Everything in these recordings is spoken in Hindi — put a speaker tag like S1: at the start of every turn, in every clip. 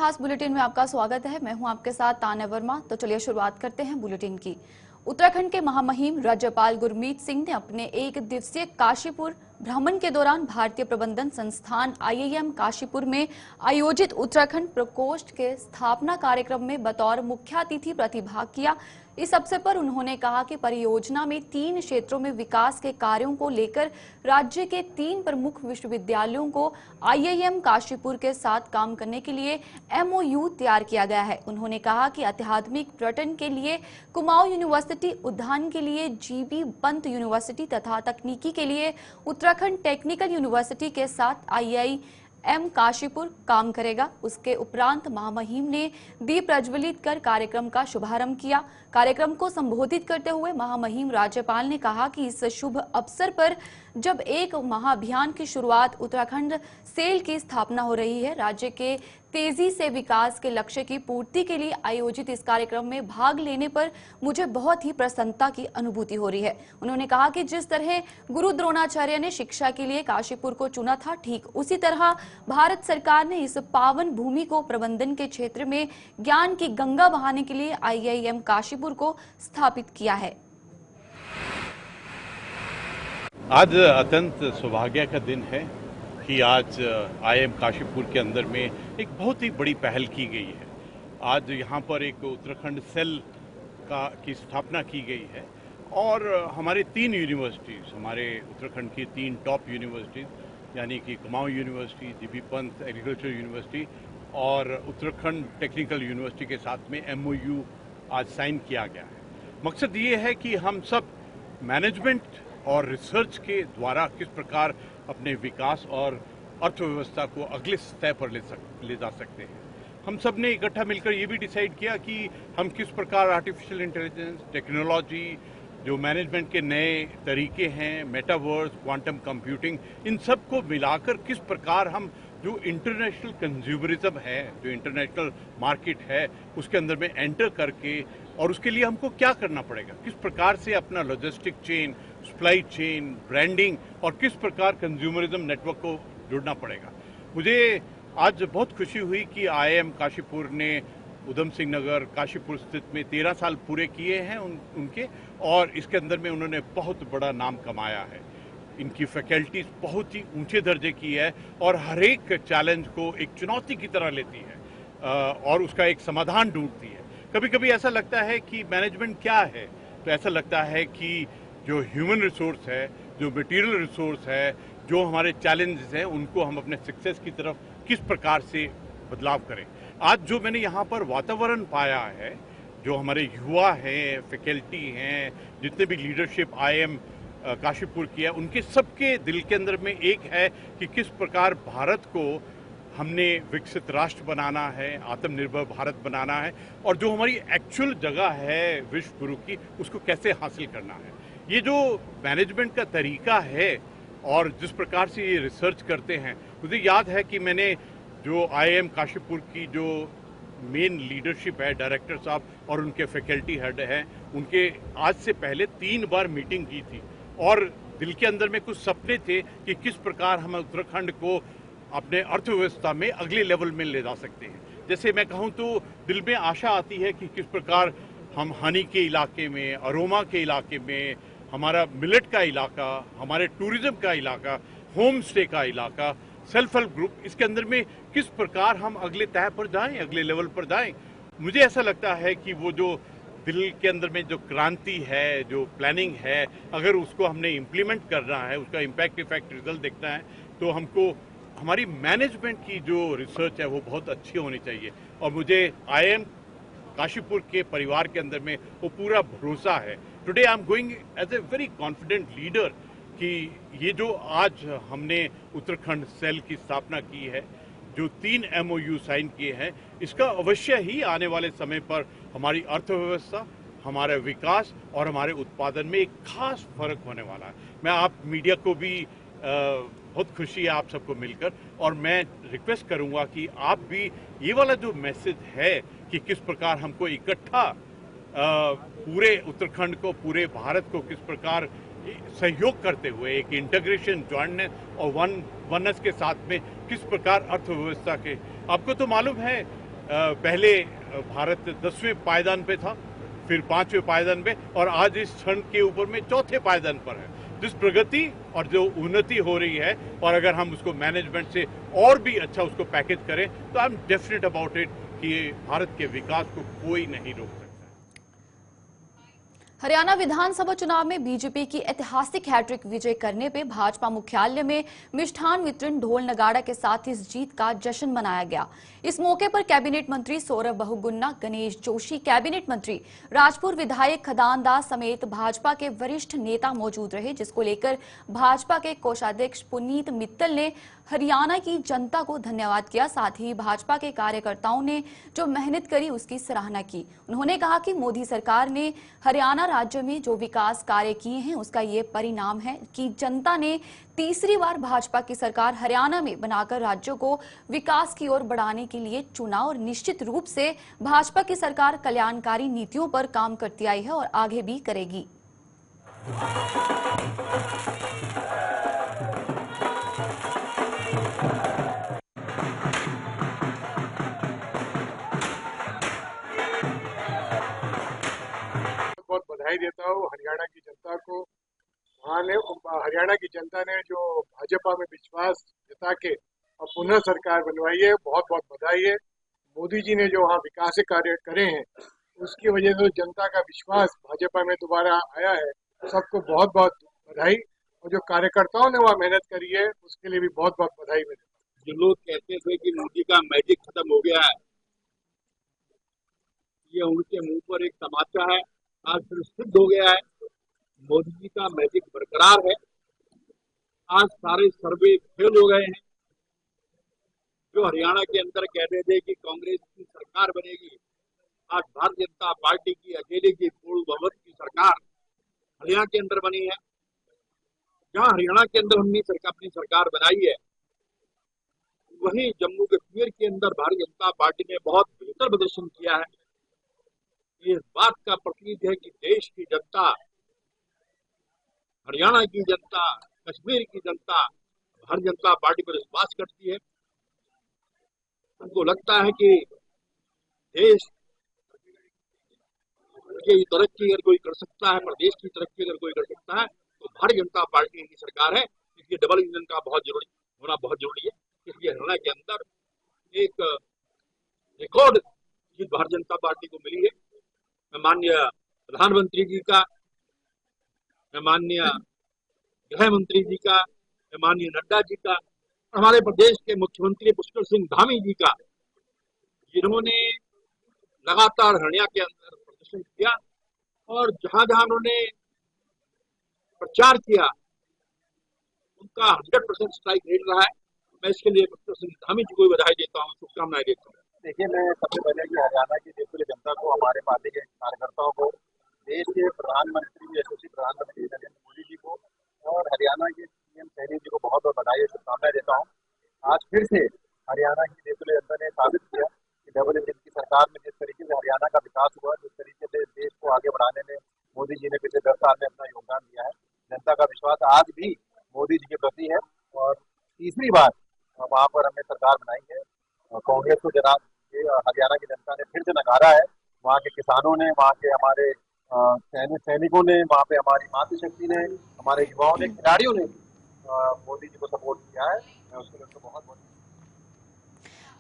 S1: खास बुलेटिन में आपका स्वागत है। मैं हूं आपके साथ तान्या वर्मा। तो चलिए शुरुआत करते हैं बुलेटिन की। उत्तराखंड के महामहिम राज्यपाल गुरमीत सिंह ने अपने एक दिवसीय काशीपुर भ्रमण के दौरान भारतीय प्रबंधन संस्थान IIM काशीपुर में आयोजित उत्तराखंड प्रकोष्ठ के स्थापना कार्यक्रम में बतौर मुख्य अतिथि प्रतिभाग किया। इस अवसर पर उन्होंने कहा कि परियोजना में 3 क्षेत्रों में विकास के कार्यों को लेकर राज्य के 3 प्रमुख विश्वविद्यालयों को IIM काशीपुर के साथ काम करने के लिए MOU तैयार किया गया है। उन्होंने कहा कि आध्यात्मिक पर्यटन के लिए कुमाऊं यूनिवर्सिटी, उद्यान के लिए GB पंत यूनिवर्सिटी तथा तकनीकी के लिए उत्तराखंड टेक्निकल यूनिवर्सिटी के साथ IIM काशीपुर काम करेगा। उसके उपरांत महामहिम ने दीप प्रज्वलित कर कार्यक्रम का शुभारंभ किया। कार्यक्रम को संबोधित करते हुए महामहिम राज्यपाल ने कहा कि इस शुभ अवसर पर जब एक महाअभियान की शुरुआत उत्तराखंड सेल की स्थापना हो रही है, राज्य के तेजी से विकास के लक्ष्य की पूर्ति के लिए आयोजित इस कार्यक्रम में भाग लेने पर मुझे बहुत ही प्रसन्नता की अनुभूति हो रही है। उन्होंने कहा कि जिस तरह गुरु द्रोणाचार्य ने शिक्षा के लिए काशीपुर को चुना था, ठीक उसी तरह भारत सरकार ने इस पावन भूमि को प्रबंधन के क्षेत्र में ज्ञान की गंगा बहाने के लिए IIM काशीपुर को स्थापित किया है।
S2: आज अत्यंत सौभाग्य का दिन है कि आज IIM काशीपुर के अंदर में एक बहुत ही बड़ी पहल की गई है। आज यहाँ पर एक उत्तराखंड सेल की स्थापना की गई है और हमारे 3 यूनिवर्सिटीज़, हमारे उत्तराखंड की 3 टॉप यूनिवर्सिटीज़ यानी कि Kumaon university, GB Pant agriculture university और उत्तराखंड टेक्निकल यूनिवर्सिटी के साथ में MOU आज साइन किया गया है। मकसद ये है कि हम सब मैनेजमेंट और रिसर्च के द्वारा किस प्रकार अपने विकास और अर्थव्यवस्था को अगले स्तर पर ले जा सकते हैं। हम सब ने इकट्ठा मिलकर ये भी डिसाइड किया कि हम किस प्रकार आर्टिफिशियल इंटेलिजेंस, टेक्नोलॉजी, जो मैनेजमेंट के नए तरीके हैं, मेटावर्स, क्वांटम कंप्यूटिंग, इन सब को मिलाकर किस प्रकार हम जो इंटरनेशनल कंज्यूमरिज्म है, जो इंटरनेशनल मार्केट है, उसके अंदर में एंटर करके, और उसके लिए हमको क्या करना पड़ेगा, किस प्रकार से अपना logistic chain, supply chain, branding और किस प्रकार कंज्यूमरिज्म नेटवर्क को जुड़ना पड़ेगा। मुझे आज बहुत खुशी हुई कि IIM काशीपुर ने उधम सिंह नगर काशीपुर स्थित में 13 साल पूरे किए हैं उनके, और इसके अंदर में उन्होंने बहुत बड़ा नाम कमाया है। इनकी फैकल्टीज बहुत ही ऊंचे दर्जे की है और हर एक चैलेंज को एक चुनौती की तरह लेती है और उसका एक समाधान ढूंढती है। कभी कभी ऐसा लगता है कि मैनेजमेंट क्या है, तो ऐसा लगता है कि जो ह्यूमन रिसोर्स है, जो मटेरियल रिसोर्स है, जो हमारे चैलेंजेस हैं, उनको हम अपने सक्सेस की तरफ किस प्रकार से बदलाव करें। आज जो मैंने यहाँ पर वातावरण पाया है, जो हमारे युवा हैं, फैकल्टी हैं, जितने भी लीडरशिप IIM काशीपुर की है, उनके सबके दिल के अंदर में एक है कि किस प्रकार भारत को हमने विकसित राष्ट्र बनाना है, आत्मनिर्भर भारत बनाना है, और जो हमारी एक्चुअल जगह है विश्व गुरु की, उसको कैसे हासिल करना है। ये जो मैनेजमेंट का तरीका है और जिस प्रकार से ये रिसर्च करते हैं, मुझे याद है कि मैंने जो IIM काशीपुर की जो मेन लीडरशिप है, डायरेक्टर साहब और उनके फैकल्टी हेड हैं, उनके आज से पहले 3 बार मीटिंग की थी और दिल के अंदर में कुछ सपने थे कि किस प्रकार हम उत्तराखंड को अपने अर्थव्यवस्था में अगले लेवल में ले जा सकते हैं। जैसे मैं कहूँ तो दिल में आशा आती है कि किस प्रकार हम हनी के इलाके में, अरोमा के इलाके में, हमारा मिलेट का इलाका, हमारे टूरिज्म का इलाका, होम स्टे का इलाका, सेल्फ हेल्प ग्रुप, इसके अंदर में किस प्रकार हम अगले तह पर जाएं, अगले लेवल पर जाएं। मुझे ऐसा लगता है कि वो जो दिल के अंदर में जो क्रांति है, जो प्लानिंग है, अगर उसको हमने इम्प्लीमेंट करना है, उसका इम्पैक्ट इफेक्ट रिजल्ट देखना है, तो हमको हमारी मैनेजमेंट की जो रिसर्च है वो बहुत अच्छी होनी चाहिए। और मुझे IIM काशीपुर के परिवार के अंदर में वो पूरा भरोसा है। Today I am going as a very confident leader कि ये जो आज हमने उत्तराखंड सेल की स्थापना की है, जो 3 MOU साइन किए हैं, इसका अवश्य ही आने वाले समय पर हमारी अर्थव्यवस्था, हमारे विकास और हमारे उत्पादन में एक खास फर्क होने वाला है। मैं आप मीडिया को भी बहुत खुशी है आप सबको मिलकर, और मैं रिक्वेस्ट करूंगा कि आप भी ये वाला जो मैसेज है कि किस प्रकार हमको इकट्ठा पूरे उत्तराखंड को, पूरे भारत को किस प्रकार सहयोग करते हुए एक इंटीग्रेशन, जॉइंटनेस और वननेस के साथ में किस प्रकार अर्थव्यवस्था के, आपको तो मालूम है पहले भारत 10वें पायदान पे था, फिर 5वें पायदान पे, और आज इस क्षण के ऊपर में 4थे पायदान पर है। जिस प्रगति और जो उन्नति हो रही है, और अगर हम उसको मैनेजमेंट से और भी अच्छा उसको पैकेज करें, तो I am definite about it कि भारत के विकास को कोई नहीं रोक सकता।
S1: हरियाणा विधानसभा चुनाव में बीजेपी की ऐतिहासिक हैट्रिक विजय करने पे भाजपा मुख्यालय में मिष्ठान वितरण, ढोल नगाड़ा के साथ इस जीत का जश्न मनाया गया। इस मौके पर कैबिनेट मंत्री सौरभ बहुगुणा, गणेश जोशी, कैबिनेट मंत्री राजपुर विधायक खदान दास समेत भाजपा के वरिष्ठ नेता मौजूद रहे, जिसको लेकर भाजपा के कोषाध्यक्ष पुनीत मित्तल ने हरियाणा की जनता को धन्यवाद किया। साथ ही भाजपा के कार्यकर्ताओं ने जो मेहनत करी उसकी सराहना की। उन्होंने कहा कि मोदी सरकार ने हरियाणा राज्य में जो विकास कार्य किए हैं उसका ये परिणाम है कि जनता ने तीसरी बार भाजपा की सरकार हरियाणा में बनाकर राज्यों को विकास की ओर बढ़ाने के लिए चुना, और निश्चित रूप से भाजपा की सरकार कल्याणकारी नीतियों पर काम करती आई है और आगे भी करेगी।
S3: बहुत बधाई देता हूँ हरियाणा की जनता को। हरियाणा की जनता ने जो भाजपा में विश्वास जता के और पुनः सरकार बनवाई है, बहुत बहुत बधाई है। मोदी जी ने जो वहाँ विकास कार्य करे हैं उसकी वजह से जनता का विश्वास भाजपा में दोबारा आया है। सबको बहुत बहुत बधाई, और जो कार्यकर्ताओं ने वहाँ मेहनत करी है उसके लिए भी बहुत बहुत बधाई मिले।
S4: जो लोग कहते थे कि मोदी का मैजिक खत्म हो गया है, ये उनके मुंह पर एक तमाचा है। आज फिर सिद्ध हो गया है, मोदी जी का मैजिक बरकरार है। आज सारे सर्वे फेल हो गए हैं। जो हरियाणा के अंदर कहते थे कि कांग्रेस की सरकार बनेगी, आज भारतीय जनता पार्टी की अकेले की पूर्ण बहुमत की सरकार हरियाणा के अंदर बनी है। जहां हरियाणा के अंदर हमने अपनी सरकार बनाई है, वहीं जम्मू कश्मीर के अंदर भारतीय जनता पार्टी ने बहुत बेहतर प्रदर्शन किया है। ये इस बात का प्रतीक है कि देश की जनता, हरियाणा की जनता, कश्मीर की जनता भारतीय जनता पार्टी पर विश्वास करती है। उनको लगता है कि देश की तरक्की अगर कोई कर सकता है, प्रदेश की तरक्की अगर कोई कर सकता है तो भारतीय जनता पार्टी की सरकार है। इसलिए डबल इंजन का होना बहुत जरूरी है। इसलिए हरियाणा के अंदर एक रिकॉर्ड जीत भारतीय जनता पार्टी को मिली है। मैं माननीय प्रधानमंत्री जी का, मैं माननीय गृह मंत्री जी का, मैं माननीय नड्डा जी का, हमारे प्रदेश के मुख्यमंत्री पुष्कर सिंह धामी जी का, जिन्होंने लगातार हरियाणा के अंदर प्रदर्शन किया और जहां जहां उन्होंने प्रचार किया उनका 100% स्ट्राइक रेट रहा है। मैं इसके लिए पुष्कर सिंह धामी जी को बधाई देता हूँ, शुभकामनाएं देता हूँ।
S5: देखिए, मैं सबसे पहले कि हरियाणा की देश जनता को, हमारे पार्टी के कार्यकर्ताओं को, देश के प्रधानमंत्री, यशस्वी प्रधानमंत्री नरेंद्र मोदी जी को और हरियाणा के सीएम सैनी जी को बहुत बहुत बधाई और शुभकामनाएं देता हूँ। आज फिर से हरियाणा की देश जनता ने साबित किया कि डबल इंजन की सरकार में जिस तरीके से हरियाणा का विकास हुआ, जिस तरीके से देश को आगे बढ़ाने में मोदी जी ने पिछले 10 साल में अपना योगदान दिया है, जनता का विश्वास आज भी मोदी जी के प्रति है। और तीसरी बार वहाँ पर हमने सरकार बनाई है। कांग्रेस को जरा हरियाणा की जनता ने फिर से नकारा है। वहाँ के किसानों ने, वहाँ के हमारे सैनिकों ने, वहाँ पे हमारी मातृशक्ति ने, हमारे युवाओं ने, खिलाड़ियों ने मोदी जी को सपोर्ट किया है। मैं उसके लिए उनको बहुत बहुत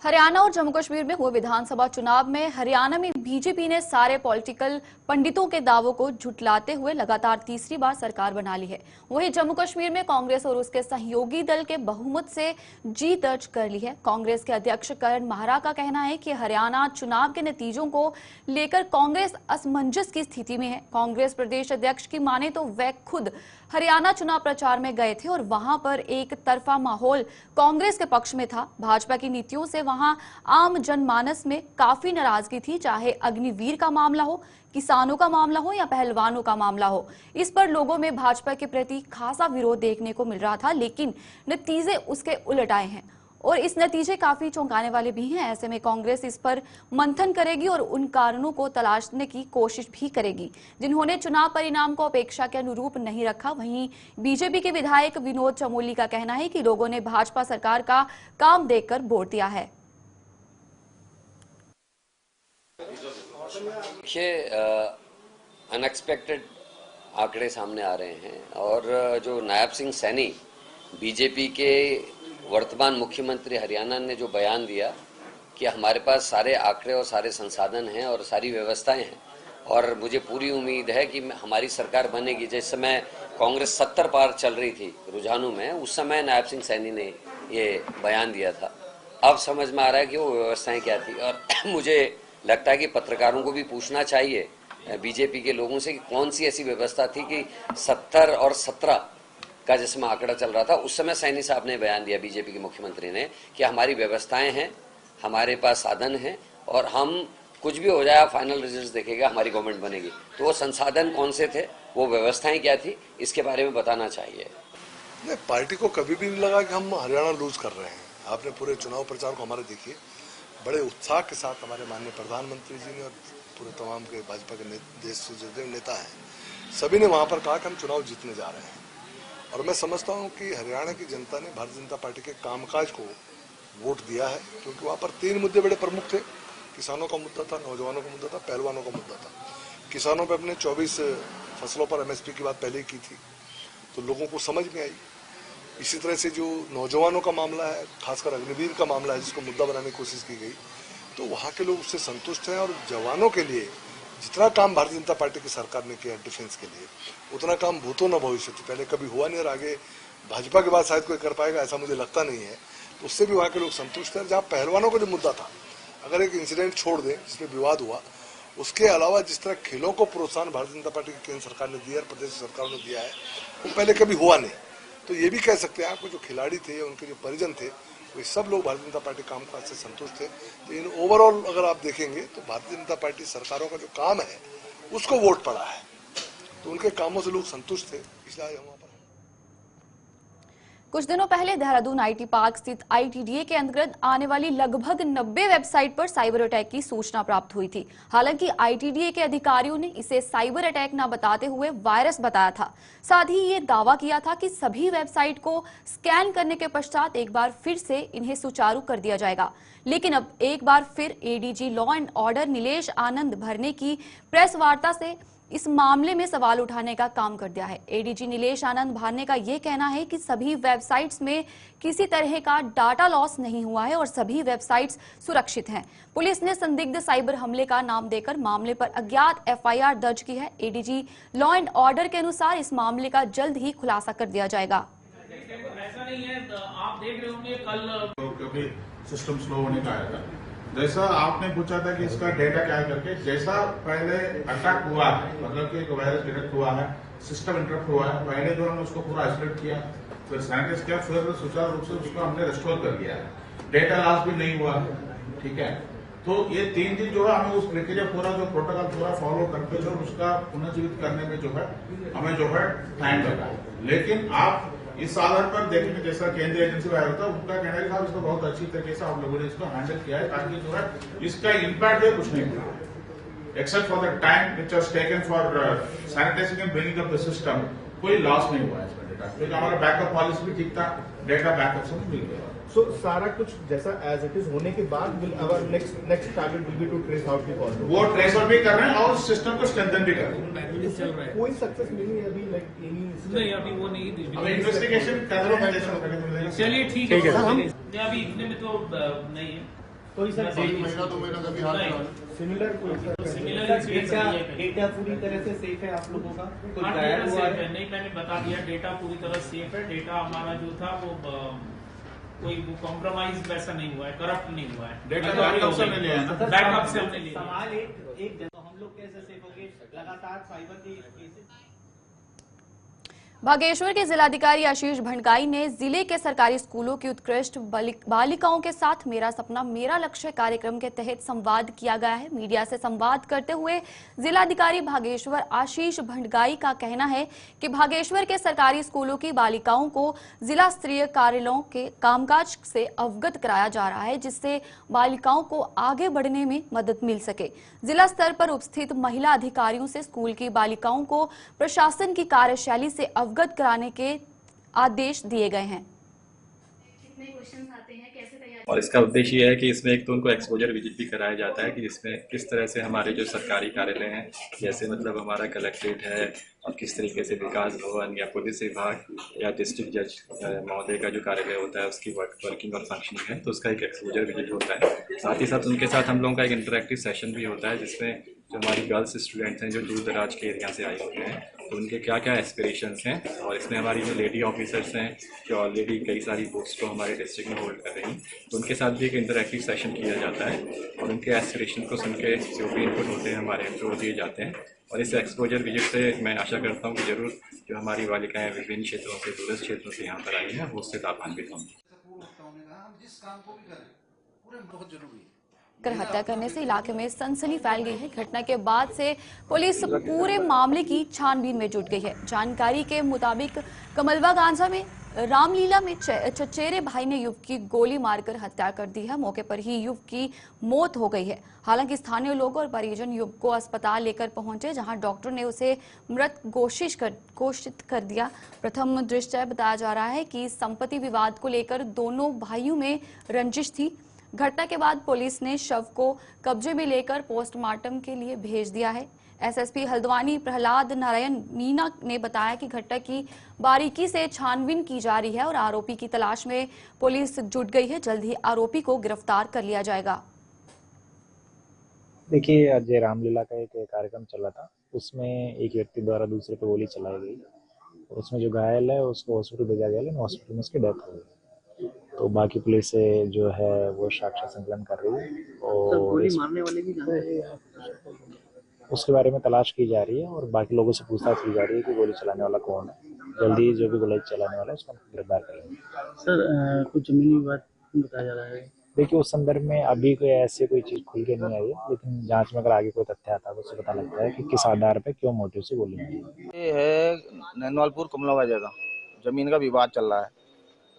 S1: हरियाणा और जम्मू कश्मीर में हुए विधानसभा चुनाव में हरियाणा में बीजेपी ने सारे पॉलिटिकल पंडितों के दावों को झुटलाते हुए लगातार तीसरी बार सरकार बना ली है। वहीं जम्मू कश्मीर में कांग्रेस और उसके सहयोगी दल के बहुमत से जीत दर्ज कर ली है। कांग्रेस के अध्यक्ष करण माहरा का कहना है कि हरियाणा चुनाव के नतीजों को लेकर कांग्रेस असमंजस की स्थिति में है। कांग्रेस प्रदेश अध्यक्ष की माने तो वे खुद हरियाणा चुनाव प्रचार में गए थे और वहां पर एक तरफा माहौल कांग्रेस के पक्ष में था। भाजपा की नीतियों से वहां आम जनमानस में काफी नाराजगी थी, चाहे अग्निवीर का मामला हो, किसानों का मामला हो या पहलवानों का मामला हो। इस पर लोगों में भाजपा के प्रति खासा विरोध देखने को मिल रहा था, लेकिन नतीजे उसके उलट आए हैं और इस नतीजे काफी चौंकाने वाले भी हैं। ऐसे में कांग्रेस इस पर मंथन करेगी और उन कारणों को तलाशने की कोशिश भी करेगी जिन्होंने चुनाव परिणाम को अपेक्षा के अनुरूप नहीं रखा। वहीं बीजेपी के विधायक विनोद चमोली का कहना है कि लोगों ने भाजपा सरकार का काम देखकर वोट दिया है।
S6: देखिए, अनएक्सपेक्टेड आंकड़े सामने आ रहे हैं और जो नायब सिंह सैनी बीजेपी के वर्तमान मुख्यमंत्री हरियाणा ने जो बयान दिया कि हमारे पास सारे आंकड़े और सारे संसाधन हैं और सारी व्यवस्थाएं हैं और मुझे पूरी उम्मीद है कि हमारी सरकार बनेगी। जिस समय कांग्रेस 70 पार चल रही थी रुझानों में, उस समय नायब सिंह सैनी ने ये बयान दिया था। अब समझ में आ रहा है कि वो व्यवस्थाएं क्या थी और मुझे लगता है कि पत्रकारों को भी पूछना चाहिए बीजेपी के लोगों से कि कौन सी ऐसी व्यवस्था थी कि 70 और 17 का जिसमें आंकड़ा चल रहा था, उस समय सैनी साहब ने बयान दिया बीजेपी के मुख्यमंत्री ने कि हमारी व्यवस्थाएं हैं, हमारे पास साधन हैं और हम कुछ भी हो जाए फाइनल रिजल्ट देखेगा, हमारी गवर्नमेंट बनेगी। तो वो संसाधन कौन से थे, वो व्यवस्थाएं क्या थी, इसके बारे में बताना चाहिए।
S7: नहीं, पार्टी को कभी भी नहीं लगा कि हम हरियाणा लूज कर रहे हैं। आपने पूरे चुनाव प्रचार को हमारे देखिए, बड़े उत्साह के साथ हमारे माननीय प्रधानमंत्री जी ने और पूरे तमाम के भाजपा के देश से जो नेता हैं, सभी ने वहां पर कहा कि हम चुनाव जीतने जा रहे हैं। और मैं समझता हूं कि हरियाणा की जनता ने भारतीय जनता पार्टी के कामकाज को वोट दिया है, क्योंकि वहां पर 3 मुद्दे बड़े प्रमुख थे। किसानों का मुद्दा था, नौजवानों का मुद्दा था, पहलवानों का मुद्दा था। किसानों पे अपने 24 फसलों पर MSP की बात पहले ही की थी, तो लोगों को समझ में आई। इसी तरह से जो नौजवानों का मामला है, खासकर अग्निवीर का मामला है, जिसको मुद्दा बनाने की कोशिश की गई, तो वहाँ के लोग उससे संतुष्ट हैं। और जवानों के लिए जितना काम भारतीय जनता पार्टी की सरकार ने किया डिफेंस के लिए, उतना काम भूतो न भविष्य पहले कभी हुआ नहीं और आगे भाजपा के बाद शायद कोई कर पाएगा, ऐसा मुझे लगता नहीं है। तो उससे भी वहाँ के लोग संतुष्ट हैं। जहाँ पहलवानों का जो मुद्दा था, अगर एक इंसिडेंट छोड़ दें जिसमें विवाद हुआ, उसके अलावा जिस तरह खेलों को प्रोत्साहन भारतीय जनता पार्टी की केंद्र सरकार ने दिया और प्रदेश सरकारों ने दिया है, वो पहले कभी हुआ नहीं। तो ये भी कह सकते हैं आपको, जो खिलाड़ी थे, उनके जो परिजन थे, वे सब लोग भारतीय जनता पार्टी कामकाज से संतुष्ट थे। तो इन ओवरऑल अगर आप देखेंगे तो भारतीय जनता पार्टी सरकारों का जो काम है उसको वोट पड़ा है, तो उनके कामों से लोग संतुष्ट थे, इसलिए हम वहाँ पर।
S1: कुछ दिनों पहले देहरादून IT पार्क स्थित ITDA के अंतर्गत आने वाली लगभग 90 वेबसाइट पर साइबर अटैक की सूचना प्राप्त हुई थी। हालांकि ITDA के अधिकारियों ने इसे साइबर अटैक न बताते हुए वायरस बताया था। साथ ही ये दावा किया था कि सभी वेबसाइट को स्कैन करने के पश्चात एक बार फिर से इन्हें सुचारू कर दिया जाएगा। लेकिन अब एक बार फिर ADG law and order Nilesh Anand भरने की प्रेस वार्ता से इस मामले में सवाल उठाने का काम कर दिया है। ADG नीलेश आनंद भारने का यह कहना है कि सभी वेबसाइट्स में किसी तरह का डाटा लॉस नहीं हुआ है और सभी वेबसाइट्स सुरक्षित हैं। पुलिस ने संदिग्ध साइबर हमले का नाम देकर मामले पर अज्ञात FIR दर्ज की है। ADG लॉ एंड ऑर्डर के अनुसार इस मामले का जल्द ही खुलासा कर दिया जाएगा।
S8: ऐसा नहीं है, आप देख रहे होंगे कल सिस्टम स्लो होने का आया था। जैसा आपने पूछा था कि इसका डेटा क्या करके, जैसा पहले अटैक हुआ है, मतलब कि एक वायरस डिटेक्ट हुआ है, सिस्टम इंटरप्ट हुआ है, पहले जो हमने उसको पूरा आइसोलेट किया, फिर सैनिटाइज किया, फिर सुचारू रूप से उसको हमने रिस्टोर कर दिया है। डेटा लॉस भी नहीं हुआ, ठीक है। तो ये 3 दिन जो है हमें उस प्रक्रिया पूरा जो प्रोटोकॉल पूरा फॉलो करके जो उसका पुनर्जीवित करने में जो है हमें जो है टाइम लगा। लेकिन आप इस आधार पर देखेंगे, जैसा केंद्रीय एजेंसी वाला था, उनका कहना है साहब इसको बहुत अच्छी तरीके से आप लोगों ने इसको हैंडल किया है, ताकि जो है इसका इम्पैक्ट है कुछ नहीं हुआ, except for the time which was taken for sanitising and bringing up the system, कोई लॉस नहीं हुआ इसका डेटा, क्योंकि हमारा बैकअप पॉलिसी भी ठीक था, डेटा बैकअप से मिल गया।
S9: सो सारा कुछ जैसा एज इट इज होने के बाद will our next target will be to trace out the cause.
S8: वो ट्रेस आउट भी कर रहे हैं और सिस्टम को स्ट्रेंथन भी कर रहे हैं।
S9: कोई सक्सेस मिली है अभी, लाइक
S8: नहीं अभी वो नहीं, अभी इन्वेस्टिगेशन कर रहे हैं। चलिए ठीक है, हम अभी इतने में तो नहीं है
S9: कोई सर
S5: महीना 2 महीना का भी हाल
S9: सिमिलर डेटा पूरी तरह से सेफ है आप लोगों का?
S8: कोई गायब हुआ है? नहीं, मैंने बता दिया डेटा पूरी तरह सेफ है। डेटा हमारा जो था वो कोई कॉम्प्रोमाइज वैसा नहीं हुआ है, करप्ट नहीं हुआ है। डेटा बैकअप से हमने लिया है, बैकअप से हमने लिया।
S10: सवाल एक जगह हम लोग कैसे सेफ होंगे? लगातार साइबर के केसेस।
S1: बागेश्वर के जिलाधिकारी आशीष भंडकाई ने जिले के सरकारी स्कूलों की उत्कृष्ट बालिकाओं के साथ मेरा सपना मेरा लक्ष्य कार्यक्रम के तहत संवाद किया गया है। मीडिया से संवाद करते हुए जिलाधिकारी बागेश्वर आशीष भंडकाई का कहना है कि बागेश्वर के सरकारी स्कूलों की बालिकाओं को जिला स्तरीय कार्यालयों के कामकाज से अवगत कराया जा रहा है, जिससे बालिकाओं को आगे बढ़ने में मदद मिल सके। जिला स्तर पर उपस्थित महिला अधिकारियों से स्कूल की बालिकाओं को प्रशासन की कार्यशैली से अवगत कराने के आदेश दिए गए हैं।
S11: कितने क्वेश्चंस आते हैं, कैसे तैयारी? और इसका उद्देश्य ये है कि इसमें एक तो उनको एक्सपोजर विजिट भी कराया जाता है कि जिसमें किस तरह से हमारे जो सरकारी कार्यालय हैं, जैसे मतलब हमारा कलेक्ट्रेट है और किस तरीके से विकास भवन या पुलिस विभाग या डिस्ट्रिक्ट जज महोदय का जो कार्यालय होता है उसकी वर्किंग और फंक्शनिंग है, तो उसका एक एक्सपोजर विजिट होता है। साथ ही साथ उनके साथ हम लोगों का एक इंटरेक्टिव सेशन भी होता है जिसमें जो हमारी गर्ल्स स्टूडेंट्स हैं जो दूर दराज के एरिया से आए होते हैं, तो उनके क्या क्या एस्पिरेशंस हैं, और इसमें हमारी जो लेडी ऑफिसर्स हैं जो ऑलरेडी कई सारी पोस्ट को हमारे डिस्ट्रिक्ट में होल्ड कर रही हैं, तो उनके साथ भी एक इंटरेक्टिव सेशन किया जाता है और उनके एस्पिरेशन को सुन के जो भी इनपुट होते हैं हमारे इनको दिए जाते हैं। और इस एक्सपोजर विजिट से मैं आशा करता हूँ कि जरूर जो हमारी बालिकाएँ विभिन्न क्षेत्रों से, दूरस्थ क्षेत्रों से यहाँ पर आई हैं, वो उससे लाभान्वित होंगी।
S12: बहुत जरूरी है।
S1: कर हत्या करने से इलाके में सनसनी फैल गई है। घटना के बाद से पुलिस पूरे मामले की छानबीन में जुट गई है। जानकारी के मुताबिक कमलवा गांजा में रामलीला में चचेरे भाई ने युवक की गोली मारकर हत्या कर दी है। मौके पर ही युवक की मौत हो गई है। हालांकि स्थानीय लोग और परिजन युवक को अस्पताल लेकर पहुंचे, जहां डॉक्टर ने उसे मृत घोषित कर दिया। प्रथम दृष्टया बताया जा रहा है कि संपत्ति विवाद को लेकर दोनों भाइयों में रंजिश थी। घटना के बाद पुलिस ने शव को कब्जे में लेकर पोस्टमार्टम के लिए भेज दिया है। एसएसपी हल्द्वानी प्रहलाद नारायण मीना ने बताया कि घटना की बारीकी से छानबीन की जा रही है और आरोपी की तलाश में पुलिस जुट गई है। जल्द ही आरोपी को गिरफ्तार कर लिया जाएगा।
S13: देखिए, आज रामलीला का एक कार्यक्रम चला था, उसमें एक व्यक्ति द्वारा दूसरे पर गोली चलाई गई और उसमें जो घायल है उसको हॉस्पिटल भेजा गया, लेकिन हॉस्पिटल में उसकी डेथ हो गई। तो बाकी पुलिस जो है वो साक्ष्य संकलन कर रही है और गोली मारने वाले की उसके बारे में तलाश की जा रही है और बाकी लोगों से पूछताछ की जा रही है कि गोली चलाने वाला कौन है। जल्दी जो भी गोली चलाने वाला है उसको गिरफ्तार करेंगे।
S12: सर, कुछ जमीनी विवाद बताया जा रहा है।
S13: देखिए, उस संदर्भ में अभी कोई ऐसे कोई चीज खुल के नहीं आई है, लेकिन जांच में अगर आगे कोई तथ्य आता है तो उससे पता लगता है कि किस आधार पे क्यों मोटिव से गोली मारी।
S14: ये है नैनवालपुर कमलवा जगह जमीन का विवाद चल रहा है।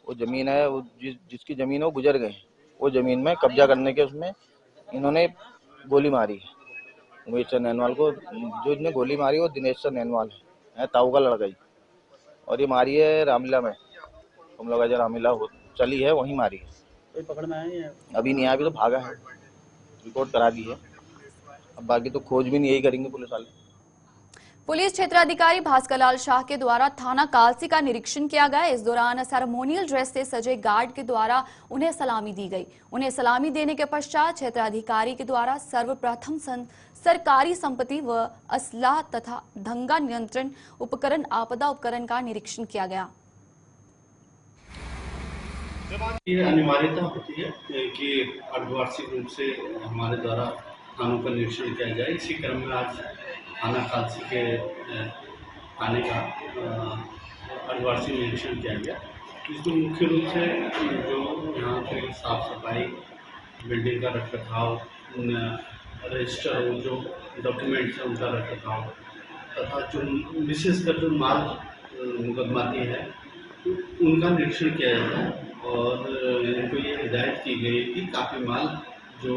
S14: वो जमीन है, वो जिसकी जमीन है वो गुजर गए, वो जमीन में कब्जा करने के उसमें इन्होंने गोली मारी है। उमेश नैनवाल को जो इन्हें गोली मारी वो दिनेश नैनवाल है, ताऊ का लड़का ही, और ये मारी है रामलीला में, कमलवा जगह रामलीला चली है वहीं मारी है।
S12: कोई पकड़ में आया नहीं है?
S14: अभी नहीं आया, अभी तो भागा है, रिपोर्ट करा दी है। अब बाकी तो खोजबीन यही करेंगे पुलिस वाले।
S1: पुलिस क्षेत्राधिकारी भास्कर लाल शाह के द्वारा थाना कालसी का निरीक्षण किया गया। इस दौरान सेरेमोनियल ड्रेस से सजे गार्ड के द्वारा उन्हें सलामी दी गई। उन्हें सलामी देने के पश्चात क्षेत्राधिकारी के द्वारा सर्वप्रथम सरकारी संपत्ति व असलाह तथा दंगा नियंत्रण उपकरण, आपदा उपकरण का निरीक्षण किया गया।
S15: ये अनिवार्यता होती है कि अर्धवार्षिक रूप से हमारे द्वारा थानों का निरीक्षण किया जाए। इसी क्रम में आज थाना कालसी के थाने का अर्धवार्षिक निरीक्षण किया गया। इसमें मुख्य रूप से जो यहाँ की साफ सफाई, बिल्डिंग का रखरखाव, रजिस्टर हो, जो डॉक्यूमेंट्स हैं उनका रखरखाव, तथा जो विशेषकर जो माल मुकदमाती है उनका निरीक्षण किया जाता है। और इनको ये हिदायत की गई कि काफ़ी माल जो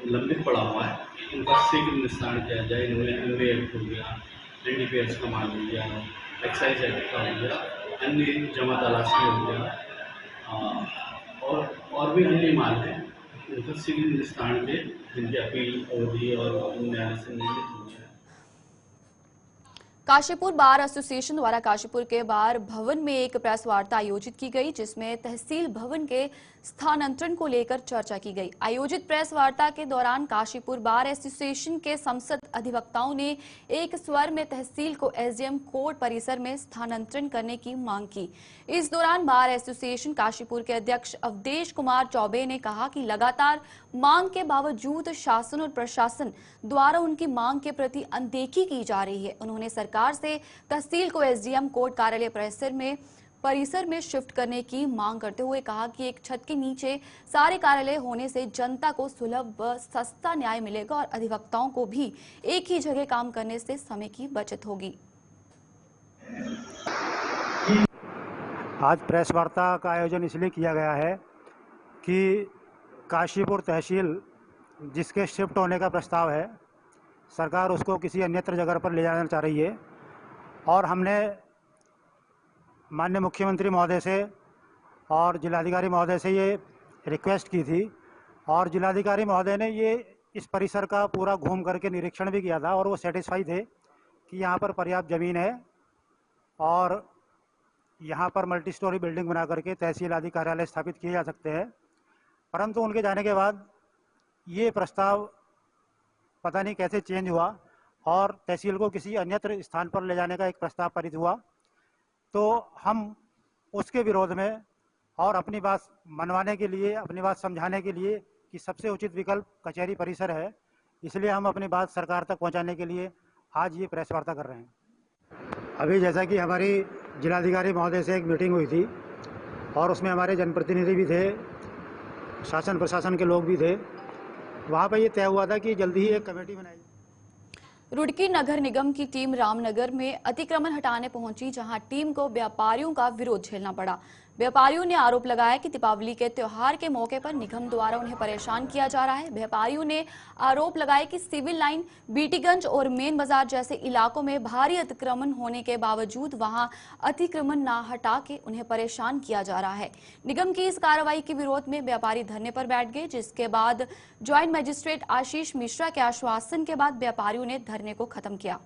S15: लंबित पड़ा हुआ है उनका शीघ्र निस्तारण किया जाए। इनमें एमवी एक्ट हो गया, NDPS का माल हो गया, एक्साइज एक्ट का हो गया, अन्य जमा तलाशी हो गया, और भी अन्य माल हैं उनका शीघ्र निस्तारण के, जिनकी अपील अवधि और न्यायालय से निर्णित हो गया।
S1: काशीपुर बार एसोसिएशन द्वारा काशीपुर के बार भवन में एक प्रेस वार्ता आयोजित की गई, जिसमें तहसील भवन के स्थानांतरण को लेकर चर्चा की गई। आयोजित प्रेस वार्ता के दौरान काशीपुर बार एसोसिएशन के संसद अधिवक्ताओं ने एक स्वर में तहसील को SDM कोर्ट परिसर में स्थानांतरण करने की मांग की। इस दौरान बार एसोसिएशन काशीपुर के अध्यक्ष अवधेश कुमार चौबे ने कहा कि लगातार मांग के बावजूद शासन और प्रशासन द्वारा उनकी मांग के प्रति अनदेखी की जा रही है। उन्होंने सरकार से तहसील को SDM कोर्ट कार्यालय परिसर में शिफ्ट करने की मांग करते हुए कहा कि एक छत के नीचे सारे कार्यालय होने से जनता को सुलभ व सस्ता न्याय मिलेगा और अधिवक्ताओं को भी एक ही जगह काम करने से समय की बचत होगी।
S16: आज प्रेस वार्ता का आयोजन इसलिए किया गया है कि काशीपुर तहसील जिसके शिफ्ट होने का प्रस्ताव है, सरकार उसको किसी अन्यत्र जगह पर ले जाना चाह रही है और हमने माननीय मुख्यमंत्री महोदय से और जिलाधिकारी महोदय से ये रिक्वेस्ट की थी और जिलाधिकारी महोदय ने ये इस परिसर का पूरा घूम करके निरीक्षण भी किया था और वो सेटिस्फाई थे कि यहाँ पर पर्याप्त ज़मीन है और यहाँ पर मल्टी स्टोरी बिल्डिंग बना करके तहसील आदि कार्यालय स्थापित किए जा सकते हैं। परंतु उनके जाने के बाद ये प्रस्ताव पता नहीं कैसे चेंज हुआ और तहसील को किसी अन्यत्र स्थान पर ले जाने का एक प्रस्ताव पारित हुआ। तो हम उसके विरोध में और अपनी बात मनवाने के लिए, अपनी बात समझाने के लिए कि सबसे उचित विकल्प कचहरी परिसर है, इसलिए हम अपनी बात सरकार तक पहुंचाने के लिए आज ये प्रेस वार्ता कर रहे हैं। अभी जैसा कि हमारी जिलाधिकारी महोदय से एक मीटिंग हुई थी और उसमें हमारे जनप्रतिनिधि भी थे, शासन प्रशासन के लोग भी थे। वहाँ पर ये तय हुआ था कि जल्दी ही एक कमेटी बनाई।
S1: रुड़की नगर निगम की टीम रामनगर में अतिक्रमण हटाने पहुंची, जहां टीम को व्यापारियों का विरोध झेलना पड़ा। व्यापारियों ने आरोप लगाया कि दीपावली के त्योहार के मौके पर निगम द्वारा उन्हें परेशान किया जा रहा है। व्यापारियों ने आरोप लगाया कि सिविल लाइन, बीटीगंज और मेन बाजार जैसे इलाकों में भारी अतिक्रमण होने के बावजूद वहां अतिक्रमण न हटा के उन्हें परेशान किया जा रहा है। निगम की इस कार्रवाई के विरोध में व्यापारी धरने पर बैठ गए, जिसके बाद ज्वाइंट मजिस्ट्रेट आशीष मिश्रा के आश्वासन के बाद व्यापारियों ने धरने को खत्म किया।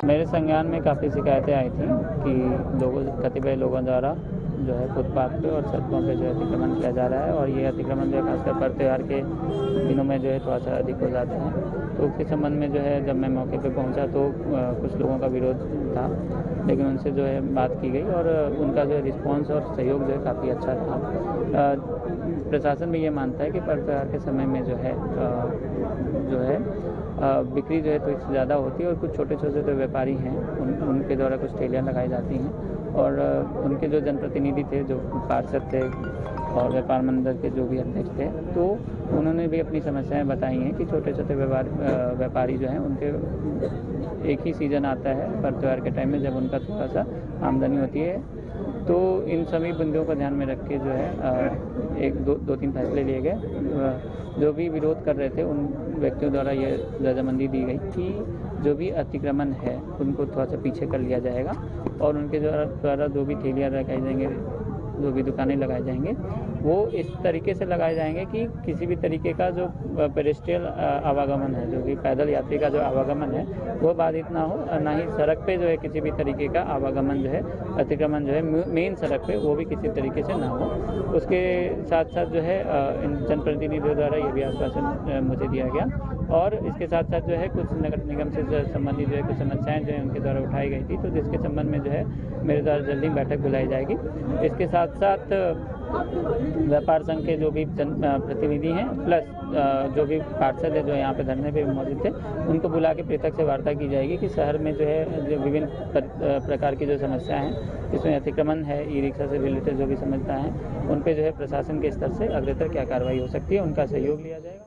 S17: मेरे संज्ञान में काफ़ी शिकायतें आई थी कि कतिपय लोगों द्वारा जो है फुटपाथ पे और सड़कों पे जो है अतिक्रमण किया जा रहा है और ये अतिक्रमण जो है खासकर पर त्यौहार के दिनों में जो है थोड़ा सा अधिक हो जाते हैं। तो उसके संबंध में जो है जब मैं मौके पे पहुंचा तो कुछ लोगों का विरोध था, लेकिन उनसे जो है बात की गई और उनका जो है रिस्पॉन्स और सहयोग जो है काफ़ी अच्छा था। प्रशासन भी ये मानता है कि पर त्यौहार के समय में जो है बिक्री जो है तो इससे ज़्यादा होती है और कुछ छोटे छोटे जो व्यापारी हैं उनके द्वारा कुछ ठेलियाँ लगाई जाती हैं और उनके जो जनप्रतिनिधि थे, जो पार्षद थे और व्यापार मंडल के जो भी अध्यक्ष थे, तो उन्होंने भी अपनी समस्याएं बताई हैं कि छोटे छोटे व्यापारी जो हैं उनके एक ही सीज़न आता है पर त्यौहार के टाइम में, जब उनका थोड़ा सा आमदनी होती है। तो इन सभी बिंदुओं को ध्यान में रख के जो है दो तीन फैसले लिए गए। जो भी विरोध कर रहे थे उन व्यक्तियों द्वारा ये रजामंदी दी गई कि जो भी अतिक्रमण है उनको थोड़ा सा पीछे कर लिया जाएगा और उनके द्वारा जो भी ठेलियाँ लगाई जाएंगे, जो भी दुकानें लगाए जाएंगे, वो इस तरीके से लगाए जाएंगे कि किसी भी तरीके का जो पेडेस्ट्रियल आवागमन है, जो भी पैदल यात्री का जो आवागमन है वो बाधित ना हो, और ना ही सड़क पे जो है किसी भी तरीके का आवागमन जो है, अतिक्रमण जो है मेन सड़क पे वो भी किसी तरीके से ना हो। उसके साथ साथ जो है इन जनप्रतिनिधियों द्वारा ये भी आश्वासन मुझे दिया गया और इसके साथ साथ जो है कुछ नगर निगम से संबंधित जो है कुछ समस्याएं जो है उनके द्वारा उठाई गई थी, तो जिसके संबंध में जो है मेरे द्वारा जल्दी बैठक बुलाई जाएगी। इसके साथ साथ व्यापार संघ के जो भी प्रतिनिधि हैं प्लस जो भी पार्षद है जो यहाँ पे धरने पे मौजूद थे, उनको बुला के पृथक से वार्ता की जाएगी कि शहर में जो है जो विभिन्न प्रकार की जो समस्याएं हैं, इसमें अतिक्रमण है, ई रिक्शा से रिलेटेड जो भी समस्याएं हैं, उन पे जो है प्रशासन के स्तर से अग्रतर क्या कार्रवाई हो सकती है, उनका सहयोग लिया जाएगा।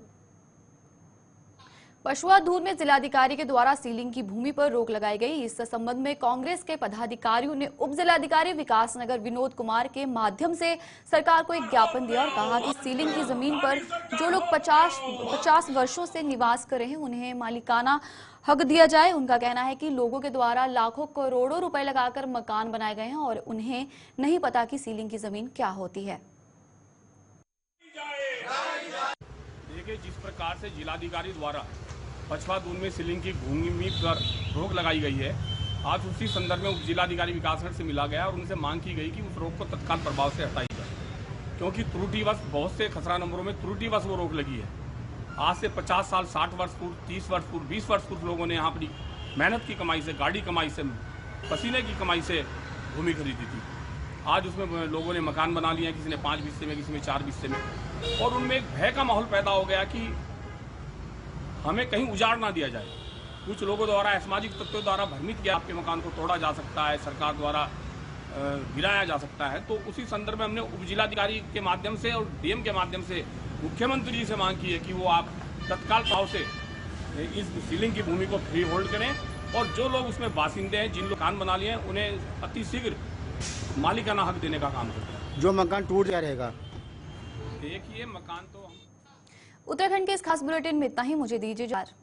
S1: पशुआधूर में जिलाधिकारी के द्वारा सीलिंग की भूमि पर रोक लगाई गई। इस संबंध में कांग्रेस के पदाधिकारियों ने उप जिलाधिकारी विकासनगर विनोद कुमार के माध्यम से सरकार को एक ज्ञापन दिया और कहा कि सीलिंग की जमीन पर जो लोग 50 वर्षों से निवास कर रहे हैं उन्हें मालिकाना हक दिया जाए। उनका कहना है कि लोगों के द्वारा लाखों करोड़ों रुपए लगाकर मकान बनाए गए हैं और उन्हें नहीं पता कि सीलिंग की जमीन क्या होती है।
S18: देखिए, जिस प्रकार से जिलाधिकारी द्वारा पछवादून में सीलिंग की भूमि पर रोक लगाई गई है, आज उसी संदर्भ में उप जिलाधिकारी विकासनगर से मिला गया और उनसे मांग की गई कि उस रोक को तत्काल प्रभाव से हटाई जाए, क्योंकि त्रुटिवश बहुत से खसरा नंबरों में त्रुटिवश वो रोक लगी है। आज से 50 साल, 60 वर्ष पूर्व, 30 वर्ष पूर्व, 20 वर्ष पूर्व लोगों ने यहाँ अपनी मेहनत की कमाई से, गाड़ी कमाई से, पसीने की कमाई से भूमि खरीदी थी। आज उसमें लोगों ने मकान बना लिए हैं, किसी ने 5 हिस्से में, किसी में 4 हिस्से में, और उनमें एक भय का माहौल पैदा हो गया कि हमें कहीं उजाड़ ना दिया जाए। कुछ लोगों द्वारा, असामाजिक तत्वों द्वारा भ्रमित किया आपके मकान को तोड़ा जा सकता है, सरकार द्वारा गिराया जा सकता है। तो उसी संदर्भ में हमने उप जिलाधिकारी के माध्यम से और डीएम के माध्यम से मुख्यमंत्री जी से मांग की है कि वो आप तत्काल भाव से इस सीलिंग की भूमि को फ्री होल्ड करें और जो लोग उसमें बासिंदे हैं, जिन लोग मकान बना लिए हैं, उन्हें अतिशीघ्र मालिकाना हक देने का काम करें।
S19: जो मकान टूट जा रहेगा,
S18: देखिए मकान तो
S1: उत्तराखंड के इस खास बुलेटिन में इतना ही। मुझे दीजिए इजाजत।